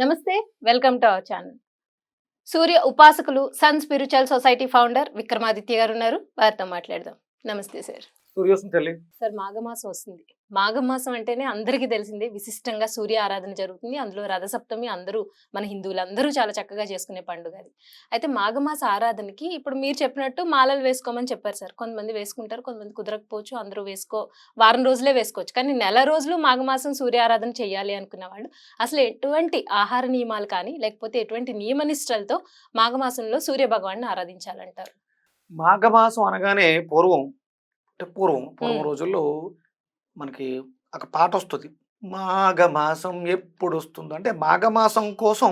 నమస్తే. Welcome to our channel. Surya ఉపాసకులు sun spiritual society founder Vikramaditya garu ఉన్నారు. వారితో మాట్లాడదాం. నమస్తే సార్. సూర్యోస్మి తల్లి. సార్ మాఘమాసం వస్తుంది. మాఘమాసం అంటేనే అందరికీ తెలిసిందే విశిష్టంగా సూర్య ఆరాధన జరుగుతుంది. అందులో రథసప్తమి అందరూ మన హిందువులందరూ చాలా చక్కగా చేసుకునే పండుగ అది. అయితే మాఘమాస ఆరాధనకి ఇప్పుడు మీరు చెప్పినట్టు మాలలు వేసుకోమని చెప్పారు సార్. కొంతమంది వేసుకుంటారు, కొంతమంది కుదరకపోవచ్చు. అందరూ వారం రోజులే వేసుకోవచ్చు. కానీ నెల రోజులు మాఘమాసం సూర్య ఆరాధన చేయాలి అనుకున్న వాళ్ళు అసలు ఎటువంటి ఆహార నియమాలు కానీ లేకపోతే ఎటువంటి నియమనిష్టలతో మాఘమాసంలో సూర్య భగవాన్ని ఆరాధించాలంటారు? మాఘమాసం అనగానే పూర్వం రోజుల్లో మనకి ఒక పాట వస్తుంది. మాఘమాసం ఎప్పుడు వస్తుందో అంటే మాఘమాసం కోసం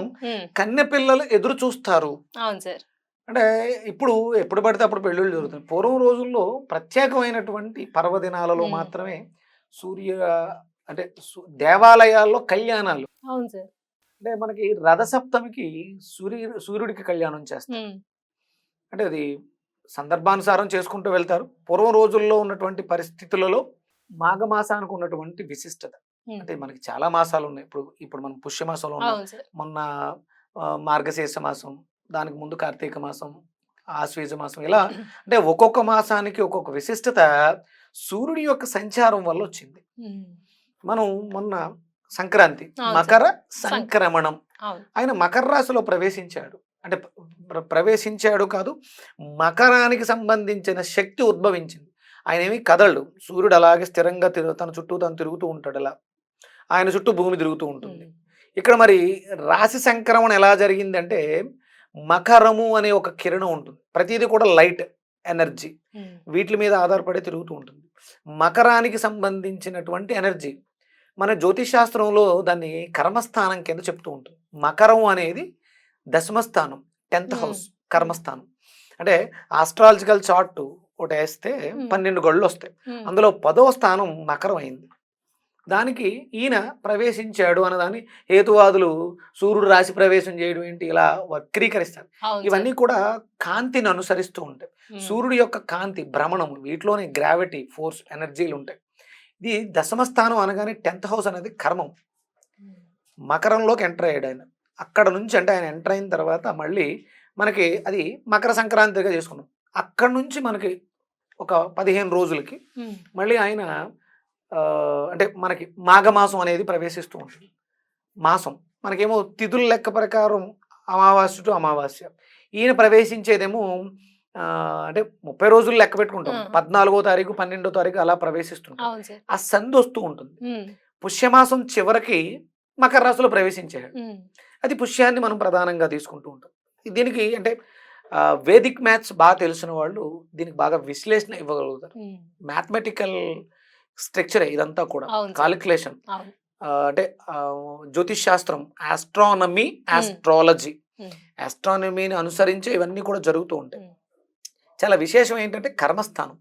కన్నె పిల్లలు ఎదురు చూస్తారు. అవును సార్. అంటే ఇప్పుడు ఎప్పుడు పడితే అప్పుడు పెళ్ళిళ్ళు జరుగుతాయి. పూర్వం రోజుల్లో ప్రత్యేకమైనటువంటి పర్వదినాలలో మాత్రమే సూర్య అంటే దేవాలయాల్లో కళ్యాణాలు. అవును సార్. అంటే మనకి రథసప్తమికి సూర్యుడికి కళ్యాణం చేస్తారు. అంటే అది సందర్భానుసారం చేసుకుంటూ వెళ్తారు. పూర్వం రోజుల్లో ఉన్నటువంటి పరిస్థితులలో మాఘమాసానికి ఉన్నటువంటి విశిష్టత అంటే మనకి చాలా మాసాలు ఉన్నాయి. ఇప్పుడు మనం పుష్యమాసంలో ఉన్నాం. మొన్న మార్గశీర్ష మాసం, దానికి ముందు కార్తీక మాసం, ఆశ్వేజ మాసం, ఇలా అంటే ఒక్కొక్క మాసానికి ఒక్కొక్క విశిష్టత సూర్యుడి యొక్క సంచారం వల్ల వచ్చింది. మనం మొన్న సంక్రాంతి, మకర సంక్రమణం, ఆయన మకర రాశిలో ప్రవేశించాడు. అంటే ప్రవేశించాడు కాదు, మకరానికి సంబంధించిన శక్తి ఉద్భవించింది. ఆయన ఏమి కదలడు. సూర్యుడు అలాగే స్థిరంగా తన చుట్టూ తను తిరుగుతూ ఉంటాడు. అలా ఆయన చుట్టూ భూమి తిరుగుతూ ఉంటుంది. ఇక్కడ మరి రాశి సంక్రమణ ఎలా జరిగిందంటే మకరము అనే ఒక కిరణం ఉంటుంది. ప్రతిదీ కూడా లైట్ ఎనర్జీ, వీటి మీద ఆధారపడి తిరుగుతూ ఉంటుంది. మకరానికి సంబంధించినటువంటి ఎనర్జీ మన జ్యోతిషాస్త్రంలో దాన్ని కర్మస్థానం కింద చెప్తూ ఉంటుంది. మకరం అనేది దశమస్థానం, 10th హౌస్, కర్మస్థానం. అంటే ఆస్ట్రాలజికల్ చార్ట్ ఒకటి వేస్తే 12 గళ్ళు వస్తాయి. అందులో 10వ స్థానం మకరం అయింది. దానికి ఈయన ప్రవేశించాడు అన్నదాన్ని హేతువాదులు సూర్యుడు రాశి ప్రవేశం చేయడం ఏంటి ఇలా వక్రీకరిస్తారు. ఇవన్నీ కూడా కాంతిని అనుసరిస్తూ ఉంటాయి. సూర్యుడు యొక్క కాంతి, భ్రమణము, వీటిలోనే గ్రావిటీ, ఫోర్స్, ఎనర్జీలు ఉంటాయి. ఇది దశమస్థానం అనగానే 10th హౌస్ అనేది కర్మం. మకరంలోకి ఎంటర్ అయ్యాడు ఆయన. అక్కడ నుంచి అంటే ఆయన ఎంటర్ అయిన తర్వాత మళ్ళీ మనకి అది మకర సంక్రాంతిగా చేసుకున్నాం. అక్కడి నుంచి మనకి ఒక 15 రోజులకి మళ్ళీ ఆయన అంటే మనకి మాఘమాసం అనేది ప్రవేశిస్తూ ఉంటుంది. మాసం మనకేమో తిథుల లెక్క ప్రకారం అమావాస్య టు అమావాస్య. ఈయన ప్రవేశించేదేమో అంటే 30 రోజులు లెక్క పెట్టుకుంటాం. 14వ తారీఖు 12వ తారీఖు అలా ప్రవేశిస్తుంటాం. ఆ సంధి వస్తూ ఉంటుంది. పుష్యమాసం చివరికి మకర రాశిలో ప్రవేశించాడు. అది పుష్యాన్ని మనం ప్రధానంగా తీసుకుంటూ ఉంటాం. దీనికి అంటే వేదిక్ మ్యాథ్స్ బాగా తెలిసిన వాళ్ళు దీనికి బాగా విశ్లేషణ ఇవ్వగలుగుతారు. మ్యాథమెటికల్ స్ట్రక్చరే ఇదంతా కూడా, కాలిక్యులేషన్. అంటే జ్యోతిష్ శాస్త్రం, ఆస్ట్రానమీ, ఆస్ట్రాలజీ, ఆస్ట్రానమీని అనుసరించే ఇవన్నీ కూడా జరుగుతూ ఉంటాయి. చాలా విశేషం ఏంటంటే కర్మస్థానం,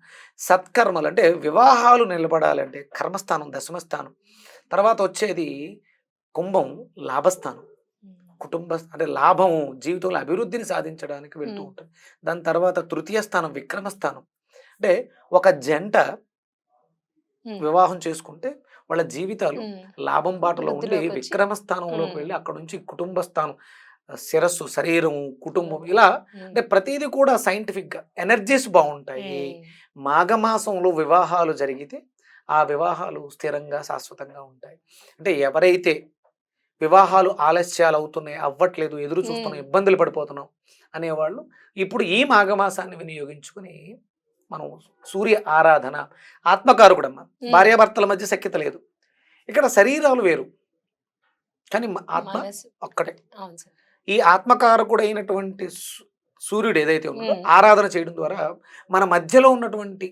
సత్కర్మలు అంటే వివాహాలు నిలబడాలంటే కర్మస్థానం దశమస్థానం. తర్వాత వచ్చేది కుంభం, లాభస్థానం, కుటుంబ అంటే లాభం, జీవితంలో అభివృద్ధిని సాధించడానికి వెళ్తూ ఉంటుంది. దాని తర్వాత తృతీయ స్థానం విక్రమస్థానం. అంటే ఒక జంట వివాహం చేసుకుంటే వాళ్ళ జీవితాలు లాభం బాటలో ఉండి విక్రమస్థానంలోకి వెళ్ళి అక్కడ నుంచి కుటుంబ స్థానం, శిరస్సు, శరీరం, కుటుంబం, ఇలా అంటే ప్రతిదీ కూడా సైంటిఫిక్ గా ఎనర్జీస్ బాగుంటాయి. మాఘమాసంలో వివాహాలు జరిగితే ఆ వివాహాలు స్థిరంగా శాశ్వతంగా ఉంటాయి. అంటే ఎవరైతే వివాహాలు ఆలస్యాలు అవుతున్నాయి, అవ్వట్లేదు, ఎదురు చూస్తున్నాం, ఇబ్బందులు పడిపోతున్నాం అనేవాళ్ళు ఇప్పుడు ఈ మాఘమాసాన్ని వినియోగించుకుని మనం సూర్య ఆరాధన, ఆత్మకారకుడమ్మ, భార్యాభర్తల మధ్య సఖ్యత లేదు, ఇక్కడ శరీరాలు వేరు కానీ ఆత్మ ఒక్కటే. ఈ ఆత్మకారకుడైనటువంటి సూర్యుడు ఏదైతే ఉన్నదో ఆరాధన చేయడం ద్వారా మన మధ్యలో ఉన్నటువంటి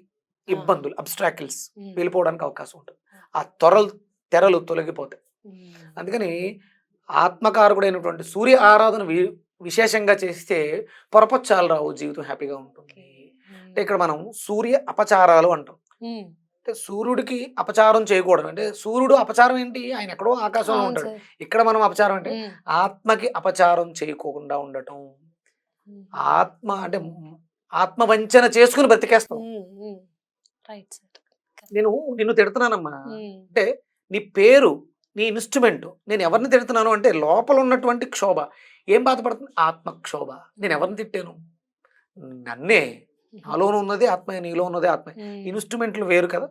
ఇబ్బందులు, అబ్స్ట్రాకిల్స్ వెళ్ళిపోవడానికి అవకాశం ఉంటుంది. ఆ తెరలు తొలగిపోతాయి. అందుకని ఆత్మకారకుడైనటువంటి సూర్య ఆరాధన విశేషంగా చేస్తే పొరపచ్చాలు రావు, జీవితం హ్యాపీగా ఉంటుంది. అంటే ఇక్కడ మనం సూర్య అపచారాలు అంటాం. అంటే సూర్యుడికి అపచారం చేయకూడదు. అంటే సూర్యుడు అపచారం ఏంటి, ఆయన ఎక్కడో ఆకాశంలో ఉంటాడు. ఇక్కడ మనం అపచారం అంటే ఆత్మకి అపచారం చేయకుండా ఉండటం. ఆత్మ అంటే ఆత్మవంచన చేసుకుని బ్రతికేస్తాం. నిన్ను తిడుతున్నానమ్మా అంటే నీ పేరు నీ ఇన్స్ట్రుమెంట్. నేను ఎవరిని తిడుతున్నాను అంటే లోపల ఉన్నటువంటి క్షోభ. ఏం బాధపడుతుంది? ఆత్మక్షోభ. నేను ఎవరిని తిట్టాను? నన్నే. నాలోను ఉన్నదే ఆత్మే, నీలో ఉన్నదే ఆత్మే. ఇన్స్ట్రుమెంట్లు వేరు కదా.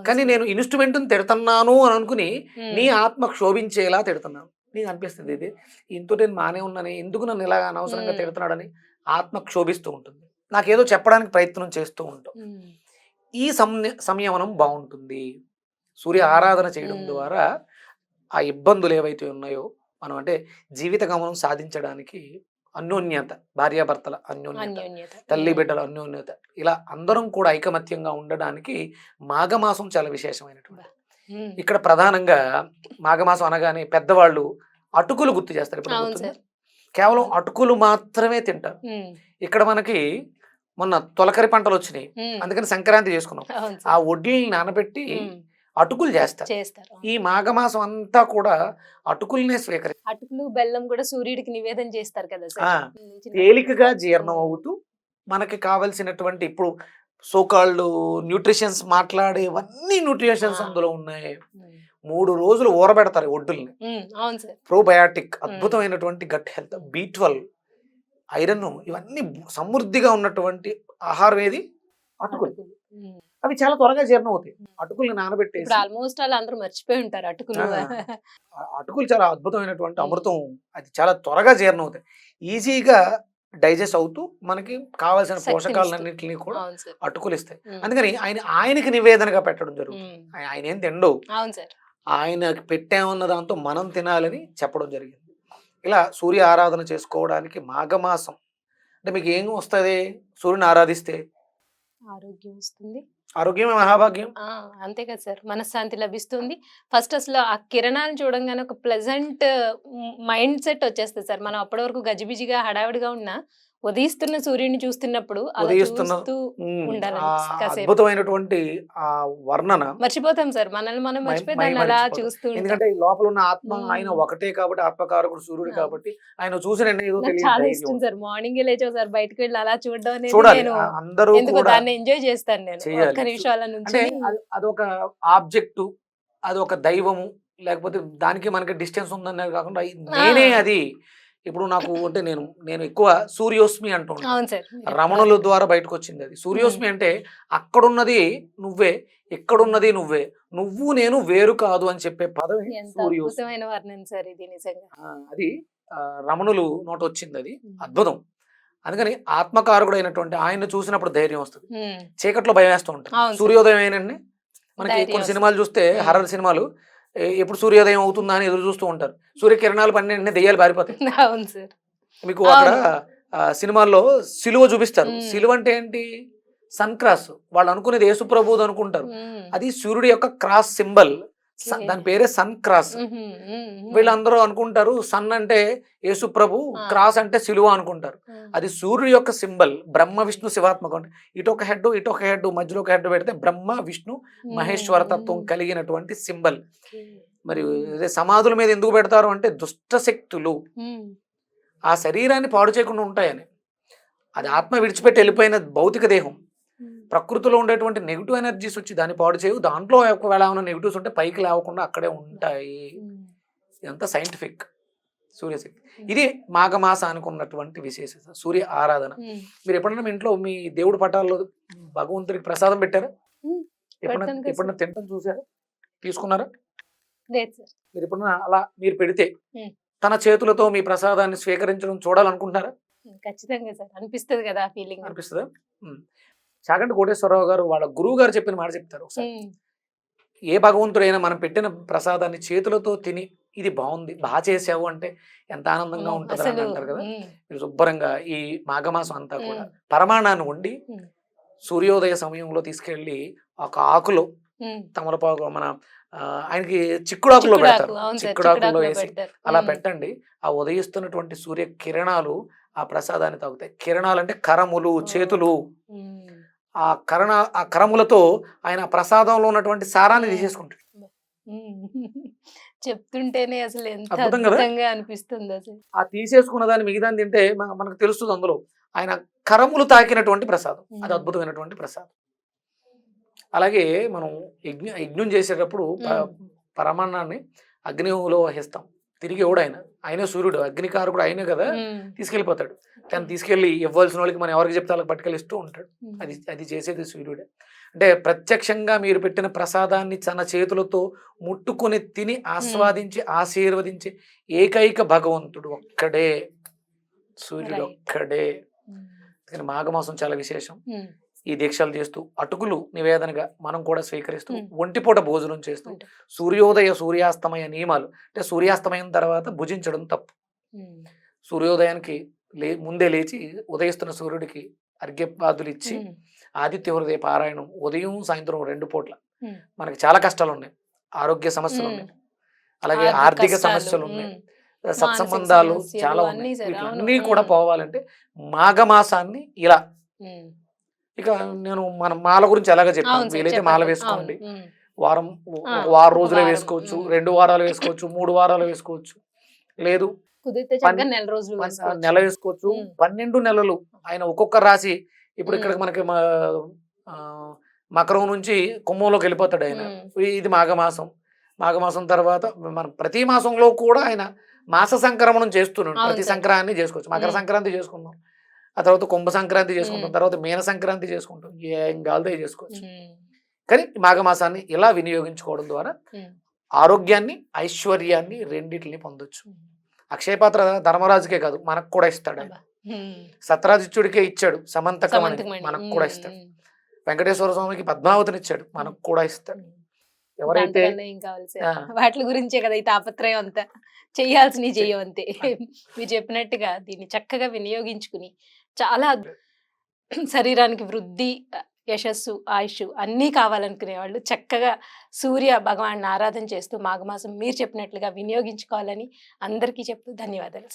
కానీ నేను ఇన్స్ట్రుమెంట్ని తిడుతున్నాను అని అనుకుని నీ ఆత్మ క్షోభించేలా తిడుతున్నాను. నీకు అనిపిస్తుంది ఇది ఇంతో నేను మానే ఉన్నాను, ఎందుకు నన్ను ఇలా అనవసరంగా తిడుతున్నాడని ఆత్మ క్షోభిస్తూ ఉంటుంది. నాకేదో చెప్పడానికి ప్రయత్నం చేస్తూ ఉంటాం. ఈ సంయమనం బాగుంటుంది. సూర్య ఆరాధన చేయడం ద్వారా ఆ ఇబ్బందులు ఏవైతే ఉన్నాయో మనం అంటే జీవిత గమనం సాధించడానికి అన్యోన్యత, భార్యాభర్తల అన్యోన్యత, తల్లి బిడ్డల అన్యోన్యత, ఇలా అందరం కూడా ఐకమత్యంగా ఉండడానికి మాఘమాసం చాలా విశేషమైనటువంటి. ఇక్కడ ప్రధానంగా మాఘమాసం అనగానే పెద్దవాళ్ళు అటుకులు గుర్తు చేస్తారు. ఇప్పుడు కేవలం అటుకులు మాత్రమే తింటారు. ఇక్కడ మనకి మొన్న తొలకరి పంటలు వచ్చినాయి, అందుకని సంక్రాంతి చేసుకున్నాం. ఆ వడ్డీని నానబెట్టి అటుకులు చేస్తారు. ఈ మాఘమాసం అంతా కూడా అటుకులనే స్వీకరిస్తారు. అటుకులు బెల్లం కూడా సూర్యుడికి నివేదన చేస్తారు కదా సార్. తేలికగా జీర్ణం అవుతూ మనకి కావలసినటువంటి ఇప్పుడు సోకాల్డ్ న్యూట్రిషన్స్ మాట్లాడేవన్నీ న్యూట్రిషన్స్ అందులో ఉన్నాయి. 3 రోజులు ఊరబెడతారు ఒడ్డుల్ని. ప్రోబయాటిక్, అద్భుతమైనటువంటి గట్ హెల్త్, B12, ఐరన్, ఇవన్నీ సమృద్ధిగా ఉన్నటువంటి ఆహారం ఏది? అటుకులు. అవి చాలా త్వరగా జీర్ణం అవుతాయి. అటుకుల్ని నానబెట్టేసి ఆల్మోస్ట్ అలా అందరూ మర్చిపోయి ఉంటారు అటుకులు. అటుకులు చాలా అద్భుతమైనటువంటి అమృతం. అది చాలా త్వరగా జీర్ణం అవుతాయి. ఈజీగా డైజెస్ట్ అవుతూ మనకి కావాల్సిన పోషకాలన్నింటినీ కూడా అటుకులు ఇస్తాయి. అందుకని ఆయనకి నివేదనగా పెట్టడం జరుగుతుంది. ఆయన ఏం తిండు, ఆయనకి పెట్టామన్న దాంతో మనం తినాలని చెప్పడం జరిగింది. ఇలా సూర్య ఆరాధన చేసుకోవడానికి మాఘమాసం అంటే మీకు ఏం వస్తుంది? సూర్యుని ఆరాధిస్తే ఆరోగ్యం వస్తుంది, ఆరోగ్యమే మహాభాగ్యం. అంతే కదా సార్, మనశ్శాంతి లభిస్తుంది. ఫస్ట్ అసలు ఆ కిరణాలను చూడంగానే ఒక ప్లెజెంట్ మైండ్ సెట్ వచ్చేస్తుంది సార్. మనం అప్పటి వరకు గజిబిజిగా హడావిడిగా ఉన్నా ఉదయిస్తున్న సూర్యుడిని చూస్తున్నప్పుడు అద్భుతమైనటువంటి ఆ వర్ణన మర్చిపోతాం సార్, మనల్ని మనం మర్చిపోయి దాన్ని అలా చూస్తూ. ఎందుకంటే లోపల ఉన్న ఆత్మ ఆయన ఒకటే కాబట్టి, ఆత్మకారకుడు సూర్యుడు కాబట్టి ఆయన చూసిన చాలా ఇష్టం సార్. మార్నింగ్ లేచో సార్ బయటకు వెళ్ళి అలా చూడడం అనేది అందరూ దాన్ని ఎంజాయ్ చేస్తాను నేను ఒక్క నిమిషాల నుంచి. అదొక ఆబ్జెక్టు, అదొక దైవము, లేకపోతే దానికి మనకి డిస్టెన్స్ ఉందనేది కాకుండా నేనే అది. ఇప్పుడు నాకు అంటే నేను ఎక్కువ సూర్యోస్మి అంటున్నాను. రమణుల ద్వారా బయటకు వచ్చింది అది. సూర్యోస్మి అంటే అక్కడున్నది నువ్వే, ఎక్కడున్నది నువ్వే, నువ్వు నేను వేరు కాదు అని చెప్పే పదం సూర్యోస్మి. అది రమణులు నోట వచ్చింది, అది అద్భుతం. అందుకని ఆత్మకారకుడైనటువంటి ఆయన చూసినప్పుడు ధైర్యం వస్తుంది. చీకట్లో భయం వేస్తూ ఉంటుంది. సూర్యోదయం అయినండి మనకి కొన్ని సినిమాలు చూస్తే, హర్రర్ సినిమాలు, ఎప్పుడు సూర్యోదయం అవుతుందా అని ఎదురు చూస్తూ ఉంటారు. సూర్యకిరణాలు పడిన దెయ్యాలు పారిపోతాయి. మీకు అక్కడ సినిమాల్లో సిలువ చూపిస్తారు. సిలువ అంటే ఏంటి? Sun cross. వాళ్ళు అనుకునేది యేసుప్రభుది అనుకుంటారు. అది సూర్యుడి యొక్క క్రాస్ సింబల్. దాని పేరే సన్ క్రాస్. వీళ్ళందరూ అనుకుంటారు సన్ అంటే యేసుప్రభు, క్రాస్ అంటే సిలువ అనుకుంటారు. అది సూర్యుడి యొక్క symbol. Brahma Vishnu శివాత్మకం. ఇటొక head, ఇటొక head, మధ్యలో ఒక హెడ్ పెడితే బ్రహ్మ విష్ణు మహేశ్వర తత్వం కలిగినటువంటి సింబల్. మరి సమాధుల మీద ఎందుకు పెడతారు అంటే దుష్ట శక్తులు ఆ శరీరాన్ని పాడు చేయకుండా ఉంటాయని. అది ఆత్మ విడిచిపెట్టి వెళ్ళిపోయిన భౌతిక దేహం. ప్రకృతిలో ఉండేటువంటి నెగిటివ్ ఎనర్జీస్ వచ్చి దాన్ని పాడు చేయవు. దాంట్లో ఒకవేళ ఏమైనా నెగిటివ్స్ ఉంటే పైకి లేవకుండా అక్కడే ఉంటాయి. ఇదంతా సైంటిఫిక్. సూర్యశక్తి. ఇది మాఘమాసానికి ఉన్నటువంటి విశేషత, సూర్య ఆరాధన. మీరు ఎప్పుడైనా మీ ఇంట్లో మీ దేవుడి పటాల్లో భగవంతుడికి ప్రసాదం పెట్టారా? ఎప్పుడన్నా తింటాం చూసారా? తీసుకున్నారా? మీరు ఎప్పుడన్నా అలా మీరు పెడితే తన చేతులతో మీ ప్రసాదాన్ని స్వీకరించడం చూడాలనుకుంటున్నారా? ఖచ్చితంగా సార్, అనిపిస్తుంది కదా, ఫీలింగ్ అనిపిస్తుందా? చాగంటి కోటేశ్వరరావు గారు వాళ్ళ గురువు గారు చెప్పిన మాట చెప్తారు. ఒకసారి ఏ భగవంతుడైనా మనం పెట్టిన ప్రసాదాన్ని చేతులతో తిని ఇది బాగుంది, బాగా చేసావు అంటే ఎంత ఆనందంగా ఉంటుంది అని అంటారు కదా. మీరు శుభ్రంగా ఈ మాఘమాసం అంతా కూడా పరమాణాన్ని వండి సూర్యోదయ సమయంలో తీసుకెళ్లి ఒక ఆకులో తమలపాకు, మన ఆయనకి చిక్కుడాకులో పెడతారు. చిక్కుడాకులో వేసి అలా పెట్టండి. ఆ ఉదయిస్తున్నటువంటి సూర్య కిరణాలు ఆ ప్రసాదాన్ని తాగుతాయి. కిరణాలు అంటే కరములు, చేతులు. ఆ కరములతో ఆయన ప్రసాదంలో ఉన్నటువంటి సారాన్ని తీసేసుకుంటాడు. చెప్తుంటేనే అసలు ఎంత అద్భుతంగా అనిపిస్తుంది అసలు. ఆ తీసేసుకున్న దాన్ని మిగతాన్ని తింటే మనకు తెలుస్తుంది అందులో ఆయన కరములు తాకినటువంటి ప్రసాదం. అది అద్భుతమైనటువంటి ప్రసాదం. అలాగే మనం యజ్ఞం చేసేటప్పుడు పరమాన్నాన్ని అగ్నిలో వహిస్తాం. తిరిగి ఎవడు ఆయన సూర్యుడు, అగ్నికారకుడు ఆయనే కదా, తీసుకెళ్ళిపోతాడు. తను తీసుకెళ్ళి ఇవ్వాల్సిన వాళ్ళకి మనం ఎవరికి చెప్తే వాళ్ళకి పట్టుకెళ్ళిస్తూ ఉంటాడు. అది చేసేది సూర్యుడే. అంటే ప్రత్యక్షంగా మీరు పెట్టిన ప్రసాదాన్ని తన చేతులతో ముట్టుకొని తిని ఆస్వాదించి ఆశీర్వదించి ఏకైక భగవంతుడు ఒక్కడే, సూర్యుడు ఒక్కడే. మాఘమాసం చాలా విశేషం. ఈ దీక్షలు చేస్తూ అటుకులు నివేదనగా మనం కూడా స్వీకరిస్తూ ఒంటిపూట భోజనం చేస్తూ సూర్యోదయ సూర్యాస్తమయ నియమాలు, అంటే సూర్యాస్తమయం తర్వాత భుజించడం తప్పు. సూర్యోదయానికి ముందే లేచి ఉదయిస్తున్న సూర్యుడికి అర్ఘ్యపాదులు ఇచ్చి ఆదిత్య హృదయ పారాయణం ఉదయం సాయంత్రం 2 పూట్ల. మనకి చాలా కష్టాలు ఉన్నాయి, ఆరోగ్య సమస్యలు ఉన్నాయి, అలాగే ఆర్థిక సమస్యలు ఉన్నాయి, సత్సంబంధాలు చాలా ఉన్నాయి. ఇవన్నీ కూడా పోవాలంటే మాఘమాసాన్ని ఇలా, ఇక నేను మన మాల గురించి ఎలాగ చెప్పాను, వీలైతే మాల వేసుకోండి. వారం రోజులే వేసుకోవచ్చు, 2 వారాలు వేసుకోవచ్చు, 3 వారాలు వేసుకోవచ్చు, లేదు నెల వేసుకోవచ్చు. 12 నెలలు ఆయన ఒక్కొక్క రాశి. ఇప్పుడు ఇక్కడ మనకి మకరం నుంచి కుంభంలోకి వెళ్ళిపోతాడు ఆయన. ఇది మాఘమాసం. మాఘమాసం తర్వాత మనం ప్రతి మాసంలో కూడా ఆయన మాస సంక్రమణం చేస్తున్నాడు. ప్రతి సంక్రాంతి చేసుకోవచ్చు. మకర సంక్రాంతి చేసుకుందాం, ఆ తర్వాత కుంభ సంక్రాంతి చేసుకుంటాం, తర్వాత మీన సంక్రాంతి చేసుకుంటాం, ఏం కాలతో చేసుకోవచ్చు. కానీ మాఘమాసాన్ని ఇలా వినియోగించుకోవడం ద్వారా ఆరోగ్యాన్ని ఐశ్వర్యాన్ని రెండింటిని పొందొచ్చు. అక్షయపాత్ర ధర్మరాజుకే కాదు మనకు కూడా ఇస్తాడు ఆయన. సత్రాజిత్యుడికే ఇచ్చాడు సమంతకమని, మనకు కూడా ఇస్తాడు. వెంకటేశ్వర స్వామికి పద్మావతిని ఇచ్చాడు, మనకు కూడా ఇస్తాడు. ఎవరైతే వాటి గురించే కదా ఈ తాపత్రయం అంతా, చెయ్యాల్సినవి చెయ్యవంతే. మీరు చెప్పినట్టుగా దీన్ని చక్కగా వినియోగించుకుని చాలా శరీరానికి వృద్ధి, యశస్సు, ఆయుష్ అన్నీ కావాలనుకునే వాళ్ళు చక్కగా సూర్య భగవాన్ని ఆరాధన చేస్తూ మాఘమాసం మీరు చెప్పినట్లుగా వినియోగించుకోవాలని అందరికీ చెప్తూ ధన్యవాదాలు.